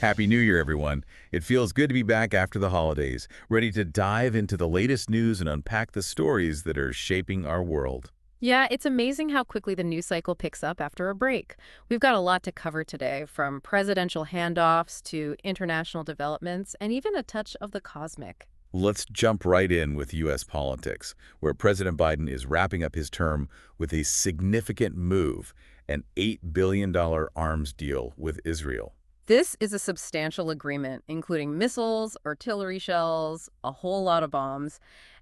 Happy New Year, everyone. It feels good to be back after the holidays, ready to dive into the latest news and unpack the stories that are shaping our world. Yeah, it's amazing how quickly the news cycle picks up after a break. We've got a lot to cover today, from presidential handoffs to international developments and even a touch of the cosmic. Let's jump right in with U.S. politics, where President Biden is wrapping up his term with a significant move, an $8 billion arms deal with Israel. This is a substantial agreement, including missiles, artillery shells, a whole lot of bombs.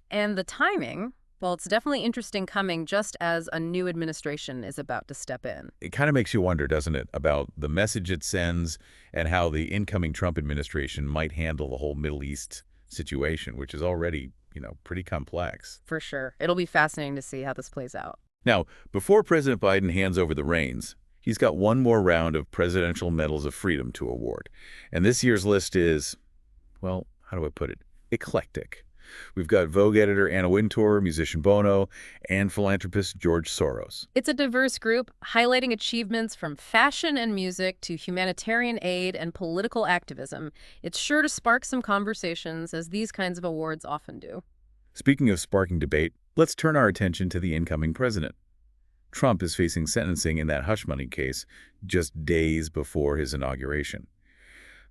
And the timing, well, it's definitely interesting coming just as a new administration is about to step in. It kind of makes you wonder, doesn't it, about the message it sends and how the incoming Trump administration might handle the whole Middle East situation, which is already, pretty complex. For sure. It'll be fascinating to see how this plays out. Now, before President Biden hands over the reins, he's got one more round of Presidential Medals of Freedom to award. And this year's list is, well, how do I put it? Eclectic. We've got Vogue editor Anna Wintour, musician Bono, and philanthropist George Soros. It's a diverse group, highlighting achievements from fashion and music to humanitarian aid and political activism. It's sure to spark some conversations, as these kinds of awards often do. Speaking of sparking debate, let's turn our attention to the incoming president. Trump is facing sentencing in that hush money case just days before his inauguration.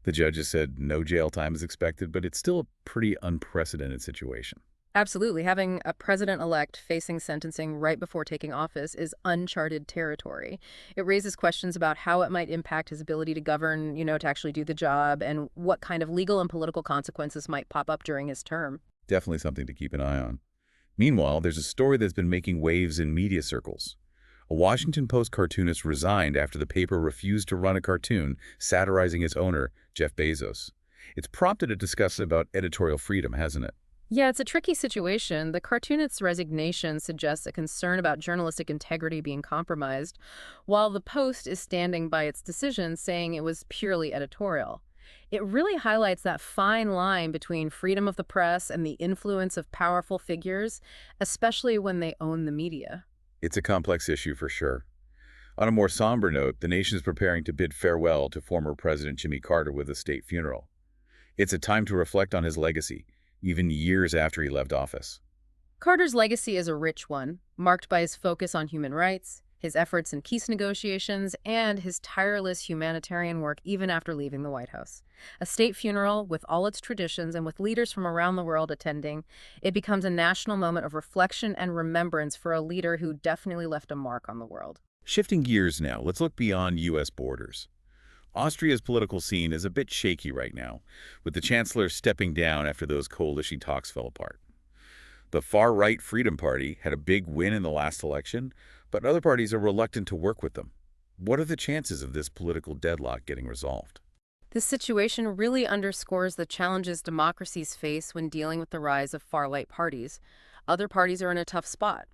The judge has said no jail time is expected, but it's still a pretty unprecedented situation. Absolutely. Having a president-elect facing sentencing right before taking office is uncharted territory. It raises questions about how it might impact his ability to govern, to actually do the job, and what kind of legal and political consequences might pop up during his term. Definitely something to keep an eye on. Meanwhile, there's a story that's been making waves in media circles. A Washington Post cartoonist resigned after the paper refused to run a cartoon satirizing its owner, Jeff Bezos. It's prompted a discussion about editorial freedom, hasn't it? Yeah, it's a tricky situation. The cartoonist's resignation suggests a concern about journalistic integrity being compromised, while the Post is standing by its decision, saying it was purely editorial. It really highlights that fine line between freedom of the press and the influence of powerful figures, especially when they own the media. It's a complex issue for sure. On a more somber note, the nation is preparing to bid farewell to former President Jimmy Carter with a state funeral. It's a time to reflect on his legacy, even years after he left office. Carter's legacy is a rich one, marked by his focus on human rights, his efforts in peace negotiations, and his tireless humanitarian work even after leaving the White House. A state funeral, with all its traditions and with leaders from around the world attending, it becomes a national moment of reflection and remembrance for a leader who definitely left a mark on the world. Shifting gears now, let's look beyond U.S. borders. Austria's political scene is a bit shaky right now, with the chancellor stepping down after those coalition talks fell apart. The far-right Freedom Party had a big win in the last election, but other parties are reluctant to work with them. What are the chances of this political deadlock getting resolved? This situation really underscores the challenges democracies face when dealing with the rise of far-right parties. Other parties are in a tough spot.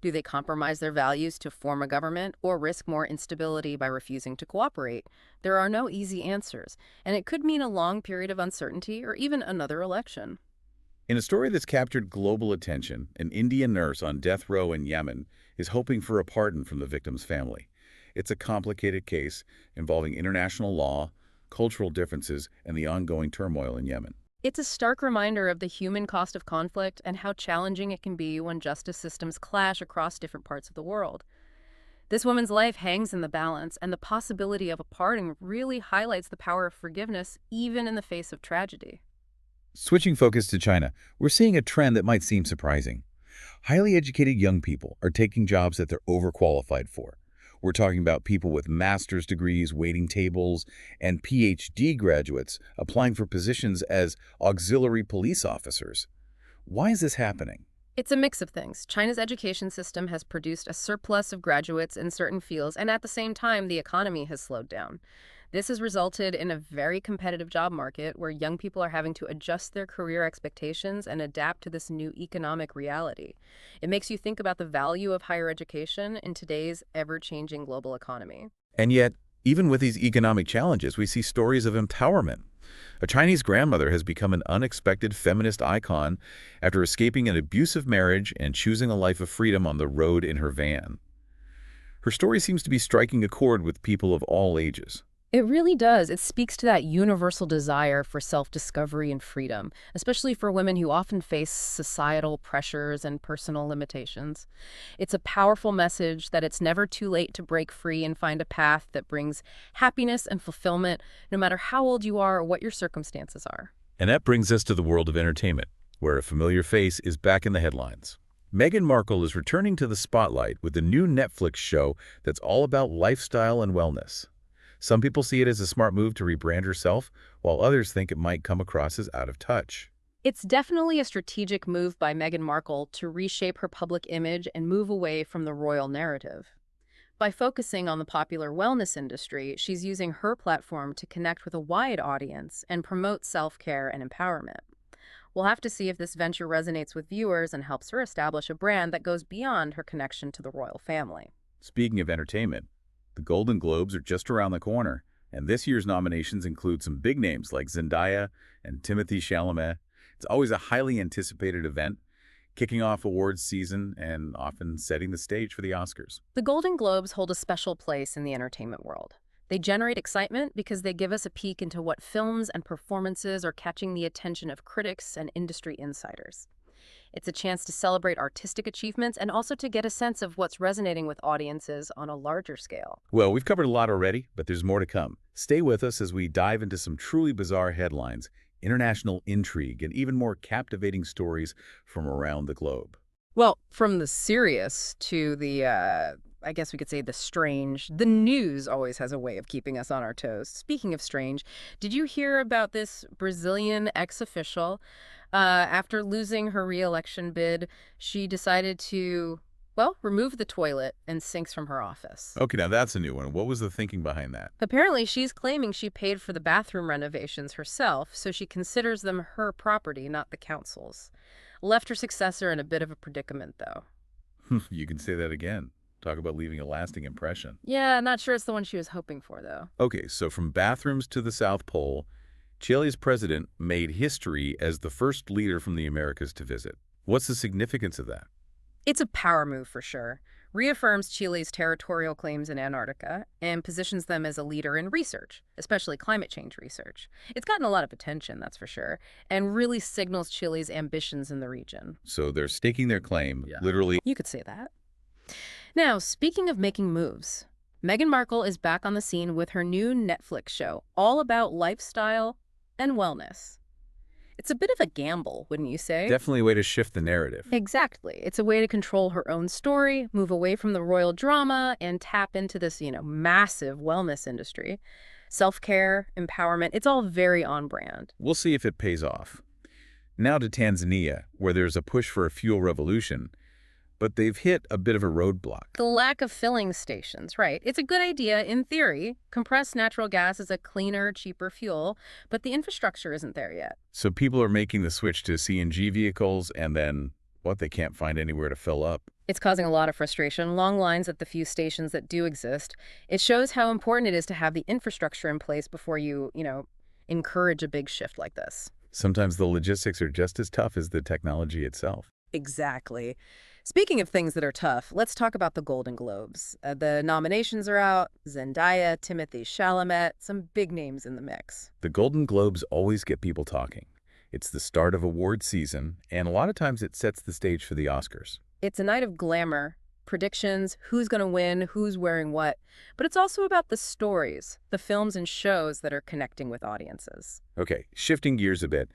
Do they compromise their values to form a government or risk more instability by refusing to cooperate? There are no easy answers, and it could mean a long period of uncertainty or even another election. In a story that's captured global attention, an Indian nurse on death row in Yemen is hoping for a pardon from the victim's family. It's a complicated case involving international law, cultural differences, and the ongoing turmoil in Yemen. It's a stark reminder of the human cost of conflict and how challenging it can be when justice systems clash across different parts of the world. This woman's life hangs in the balance, and the possibility of a pardon really highlights the power of forgiveness, even in the face of tragedy. Switching focus to China, we're seeing a trend that might seem surprising. Highly educated young people are taking jobs that they're overqualified for. We're talking about people with master's degrees waiting tables and PhD graduates applying for positions as auxiliary police officers. Why is this happening? It's a mix of things. China's education system has produced a surplus of graduates in certain fields, and at the same time, the economy has slowed down. This has resulted in a very competitive job market where young people are having to adjust their career expectations and adapt to this new economic reality. It makes you think about the value of higher education in today's ever-changing global economy. And yet, even with these economic challenges, we see stories of empowerment. A Chinese grandmother has become an unexpected feminist icon after escaping an abusive marriage and choosing a life of freedom on the road in her van. Her story seems to be striking a chord with people of all ages. It really does. It speaks to that universal desire for self-discovery and freedom, especially for women who often face societal pressures and personal limitations. It's a powerful message that it's never too late to break free and find a path that brings happiness and fulfillment, no matter how old you are or what your circumstances are. And that brings us to the world of entertainment, where a familiar face is back in the headlines. Meghan Markle is returning to the spotlight with a new Netflix show that's all about lifestyle and wellness. Some people see it as a smart move to rebrand herself, while others think it might come across as out of touch. It's definitely a strategic move by Meghan Markle to reshape her public image and move away from the royal narrative. By focusing on the popular wellness industry, she's using her platform to connect with a wide audience and promote self-care and empowerment. We'll have to see if this venture resonates with viewers and helps her establish a brand that goes beyond her connection to the royal family. Speaking of entertainment, the Golden Globes are just around the corner, and this year's nominations include some big names like Zendaya and Timothée Chalamet. It's always a highly anticipated event, kicking off awards season and often setting the stage for the Oscars. The Golden Globes hold a special place in the entertainment world. They generate excitement because they give us a peek into what films and performances are catching the attention of critics and industry insiders. It's a chance to celebrate artistic achievements and also to get a sense of what's resonating with audiences on a larger scale. Well, we've covered a lot already, but there's more to come. Stay with us as we dive into some truly bizarre headlines, international intrigue, and even more captivating stories from around the globe. Well, from the serious to the, I guess we could say the strange, the news always has a way of keeping us on our toes. Speaking of strange, did you hear about this Brazilian ex-official? After losing her re-election bid, she decided to, well, remove the toilet and sinks from her office. Okay, now that's a new one. What was the thinking behind that? Apparently, she's claiming she paid for the bathroom renovations herself, so she considers them her property, not the council's. Left her successor in a bit of a predicament, though. You can say that again. Talk about leaving a lasting impression. Yeah, not sure it's the one she was hoping for, though. Okay, so from bathrooms to the South Pole, Chile's president made history as the first leader from the Americas to visit. What's the significance of that? It's a power move for sure. Reaffirms Chile's territorial claims in Antarctica and positions them as a leader in research, especially climate change research. It's gotten a lot of attention, that's for sure, and really signals Chile's ambitions in the region. So they're staking their claim, literally. You could say that. Now, speaking of making moves, Meghan Markle is back on the scene with her new Netflix show, all about lifestyle and wellness. It's a bit of a gamble, wouldn't you say? Definitely a way to shift the narrative. Exactly. It's a way to control her own story, move away from the royal drama, and tap into this, massive wellness industry. Self-care, empowerment, it's all very on brand. We'll see if it pays off. Now to Tanzania, where there's a push for a fuel revolution, but they've hit a bit of a roadblock. The lack of filling stations, right. It's a good idea in theory. Compressed natural gas is a cleaner, cheaper fuel, but the infrastructure isn't there yet. So people are making the switch to CNG vehicles and then, they can't find anywhere to fill up. It's causing a lot of frustration, long lines at the few stations that do exist. It shows how important it is to have the infrastructure in place before you, encourage a big shift like this. Sometimes the logistics are just as tough as the technology itself. Exactly. Speaking of things that are tough, let's talk about the Golden Globes. The nominations are out. Zendaya, Timothée Chalamet, some big names in the mix. The Golden Globes always get people talking. It's the start of award season, and a lot of times it sets the stage for the Oscars. It's a night of glamour, predictions, who's going to win, who's wearing what. But it's also about the stories, the films and shows that are connecting with audiences. Okay, shifting gears a bit.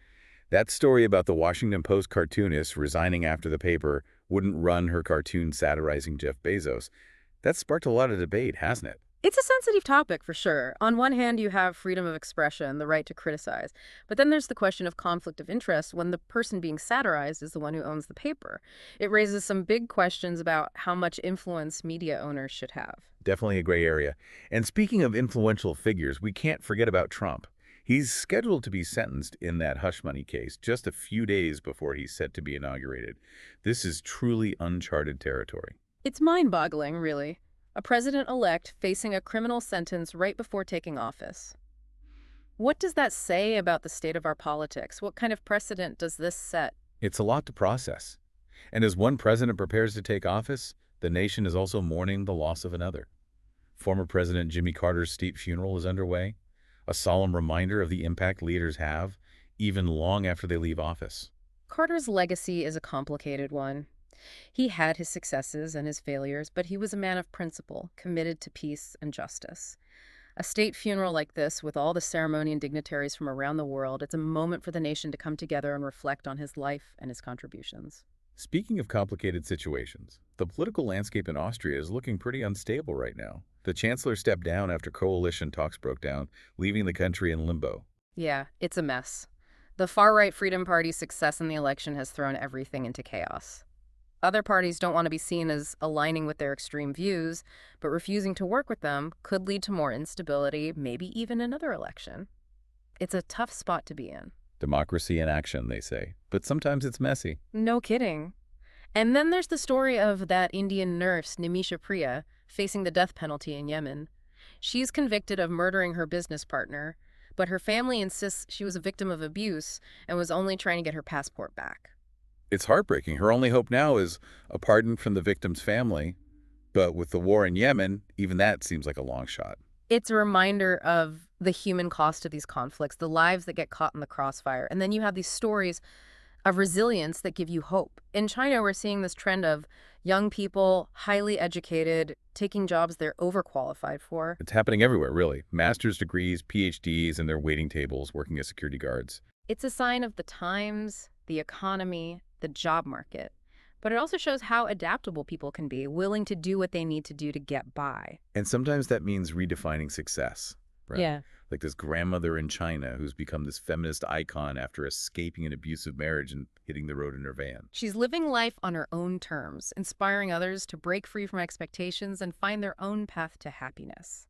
That story about the Washington Post cartoonist resigning after the paper wouldn't run her cartoon satirizing Jeff Bezos, that sparked a lot of debate, hasn't it? It's a sensitive topic, for sure. On one hand, you have freedom of expression, the right to criticize. But then there's the question of conflict of interest when the person being satirized is the one who owns the paper. It raises some big questions about how much influence media owners should have. Definitely a gray area. And speaking of influential figures, we can't forget about Trump. He's scheduled to be sentenced in that hush money case just a few days before he's set to be inaugurated. This is truly uncharted territory. It's mind-boggling, really. A president-elect facing a criminal sentence right before taking office. What does that say about the state of our politics? What kind of precedent does this set? It's a lot to process. And as one president prepares to take office, the nation is also mourning the loss of another. Former President Jimmy Carter's state funeral is underway, a solemn reminder of the impact leaders have, even long after they leave office. Carter's legacy is a complicated one. He had his successes and his failures, but he was a man of principle, committed to peace and justice. A state funeral like this, with all the ceremony and dignitaries from around the world, it's a moment for the nation to come together and reflect on his life and his contributions. Speaking of complicated situations, the political landscape in Austria is looking pretty unstable right now. The chancellor stepped down after coalition talks broke down, leaving the country in limbo. Yeah, it's a mess. The far-right Freedom Party's success in the election has thrown everything into chaos. Other parties don't want to be seen as aligning with their extreme views, but refusing to work with them could lead to more instability, maybe even another election. It's a tough spot to be in. Democracy in action, they say, but sometimes it's messy. No kidding. And then there's the story of that Indian nurse, Nimisha Priya, facing the death penalty in Yemen. She's convicted of murdering her business partner, but her family insists she was a victim of abuse and was only trying to get her passport back. It's heartbreaking. Her only hope now is a pardon from the victim's family, but with the war in Yemen, even that seems like a long shot. It's a reminder of the human cost of these conflicts, the lives that get caught in the crossfire. And then you have these stories of resilience that give you hope. In China, we're seeing this trend of young people, highly educated, taking jobs they're overqualified for. It's happening everywhere, really. Master's degrees, PhDs, and their waiting tables working as security guards. It's a sign of the times, the economy, the job market. But it also shows how adaptable people can be, willing to do what they need to do to get by. And sometimes that means redefining success, right? Yeah. Like this grandmother in China who's become this feminist icon after escaping an abusive marriage and hitting the road in her van. She's living life on her own terms, inspiring others to break free from expectations and find their own path to happiness.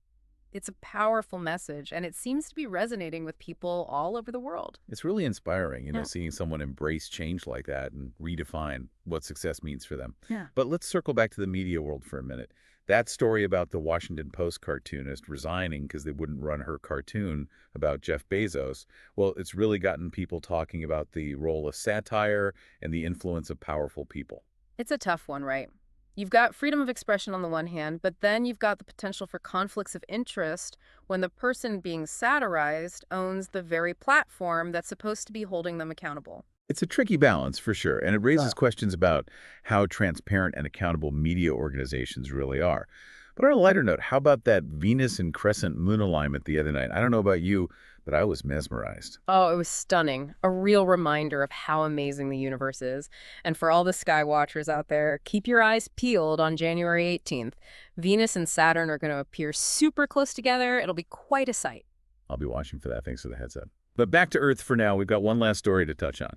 It's a powerful message, and it seems to be resonating with people all over the world. It's really inspiring, Yeah. seeing someone embrace change like that and redefine what success means for them. Yeah. But let's circle back to the media world for a minute. That story about the Washington Post cartoonist resigning because they wouldn't run her cartoon about Jeff Bezos, well, it's really gotten people talking about the role of satire and the influence of powerful people. It's a tough one, right? You've got freedom of expression on the one hand, but then you've got the potential for conflicts of interest when the person being satirized owns the very platform that's supposed to be holding them accountable. It's a tricky balance, for sure, and it raises questions about how transparent and accountable media organizations really are. But on a lighter note, how about that Venus and Crescent moon alignment the other night? I don't know about you, but I was mesmerized. Oh, it was stunning. A real reminder of how amazing the universe is. And for all the sky watchers out there, keep your eyes peeled on January 18th. Venus and Saturn are going to appear super close together. It'll be quite a sight. I'll be watching for that. Thanks for the heads up. But back to Earth for now. We've got one last story to touch on.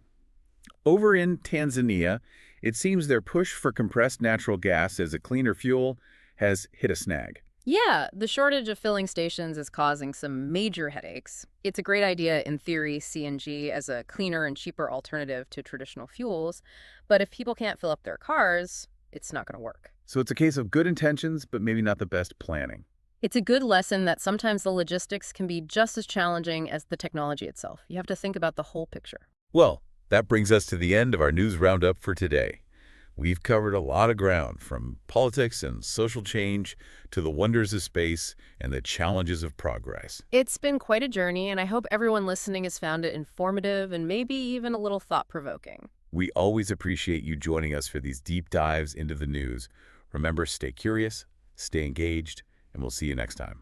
Over in Tanzania, it seems their push for compressed natural gas as a cleaner fuel has hit a snag. Yeah, the shortage of filling stations is causing some major headaches. It's a great idea in theory, CNG as a cleaner and cheaper alternative to traditional fuels, but if people can't fill up their cars, it's not going to work. So it's a case of good intentions, but maybe not the best planning. It's a good lesson that sometimes the logistics can be just as challenging as the technology itself. You have to think about the whole picture. Well, that brings us to the end of our news roundup for today. We've covered a lot of ground, from politics and social change to the wonders of space and the challenges of progress. It's been quite a journey, and I hope everyone listening has found it informative and maybe even a little thought-provoking. We always appreciate you joining us for these deep dives into the news. Remember, stay curious, stay engaged, and we'll see you next time.